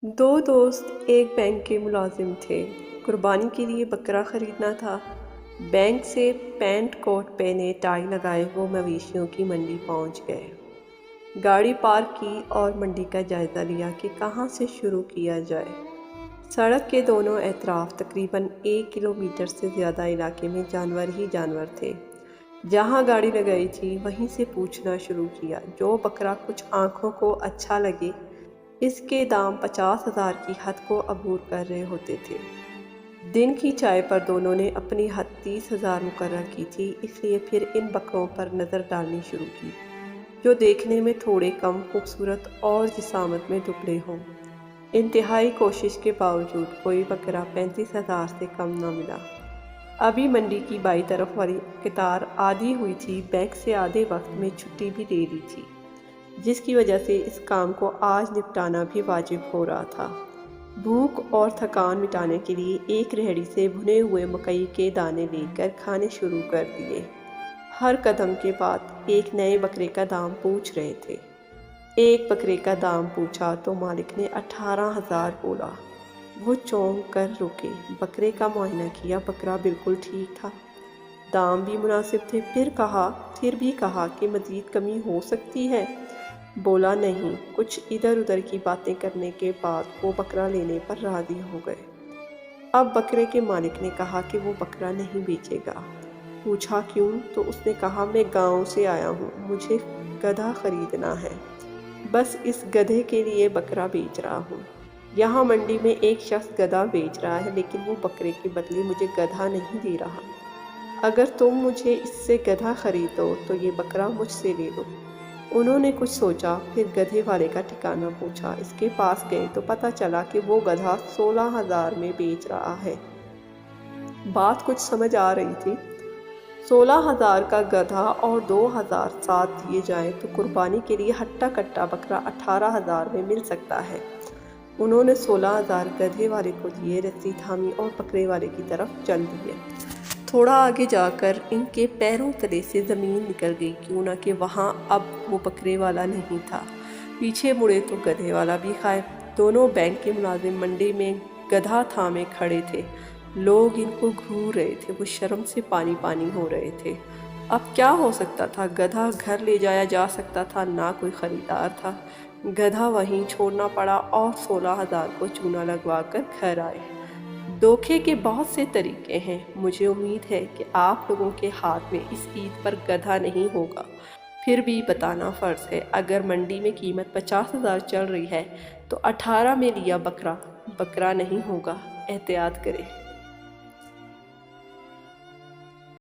दो दोस्त एक बैंक के मुलाजिम थे। कुर्बानी के लिए बकरा ख़रीदना था। बैंक से पैंट कोट पहने टाई लगाए वो मवेशियों की मंडी पहुंच गए। गाड़ी पार्क की और मंडी का जायज़ा लिया कि कहां से शुरू किया जाए। सड़क के दोनों एतराफ़ तकरीबन 1 किलोमीटर से ज़्यादा इलाके में जानवर ही जानवर थे। जहां गाड़ी लगाई थी वहीं से पूछना शुरू किया। जो बकरा कुछ आँखों को अच्छा लगे इसके दाम 50,000 की हद को अबूर कर रहे होते थे। दिन की चाय पर दोनों ने अपनी हद 30,000 मुकर्रर की थी, इसलिए फिर इन बकरों पर नज़र डालनी शुरू की जो देखने में थोड़े कम खूबसूरत और जिसामत में दुबले हों। इंतहाई कोशिश के बावजूद कोई बकरा 35,000 से कम न मिला। अभी मंडी की बाई तरफ वाली कतार आधी हुई थी। बैंक से आधे वक्त में छुट्टी भी ले ली थी, जिसकी वजह से इस काम को आज निपटाना भी वाजिब हो रहा था। भूख और थकान मिटाने के लिए एक रेहड़ी से भुने हुए मकई के दाने लेकर खाने शुरू कर दिए। हर कदम के बाद एक नए बकरे का दाम पूछ रहे थे। एक बकरे का दाम पूछा तो मालिक ने 18,000 बोला। वो चौंक कर रुके। बकरे का मुआयना किया, बकरा बिल्कुल ठीक था, दाम भी मुनासिब थे। फिर भी कहा कि मज़ीद कमी हो सकती है। बोला नहीं। कुछ इधर उधर की बातें करने के बाद वो बकरा लेने पर राज़ी हो गए। अब बकरे के मालिक ने कहा कि वो बकरा नहीं बेचेगा। पूछा क्यों? तो उसने कहा, मैं गांव से आया हूँ, मुझे गधा ख़रीदना है, बस इस गधे के लिए बकरा बेच रहा हूँ। यहाँ मंडी में एक शख्स गधा बेच रहा है, लेकिन वो बकरे के बदले मुझे गधा नहीं दे रहा। अगर तुम मुझे इससे गधा ख़रीदो तो ये बकरा मुझसे ले लो। उन्होंने कुछ सोचा, फिर गधे वाले का ठिकाना पूछा। इसके पास गए तो पता चला कि वो गधा 16,000 में बेच रहा है। बात कुछ समझ आ रही थी। 16,000 का गधा और 2,000 साथ दिए जाएं तो कुर्बानी के लिए हट्टा कट्टा बकरा 18,000 में मिल सकता है। उन्होंने 16,000 गधे वाले को दिए, रस्सी थामी और बकरे वाले की तरफ चल दिए। थोड़ा आगे जाकर इनके पैरों तले से ज़मीन निकल गई, क्यों ना कि वहाँ अब वो बकरे वाला नहीं था। पीछे मुड़े तो गधे वाला भी गायब। दोनों बैंक के मुलाजिम मंडी में गधा थामे खड़े थे। लोग इनको घूर रहे थे, वो शर्म से पानी पानी हो रहे थे। अब क्या हो सकता था? गधा घर ले जाया जा सकता था, ना कोई ख़रीदार था। गधा वहीं छोड़ना पड़ा और 16,000 को चूना लगवा कर घर आए। धोखे के बहुत से तरीके हैं। मुझे उम्मीद है कि आप लोगों के हाथ में इस ईद पर गधा नहीं होगा। फिर भी बताना फ़र्ज़ है। अगर मंडी में कीमत 50,000 चल रही है तो 18 में लिया बकरा नहीं होगा। एहतियात करें।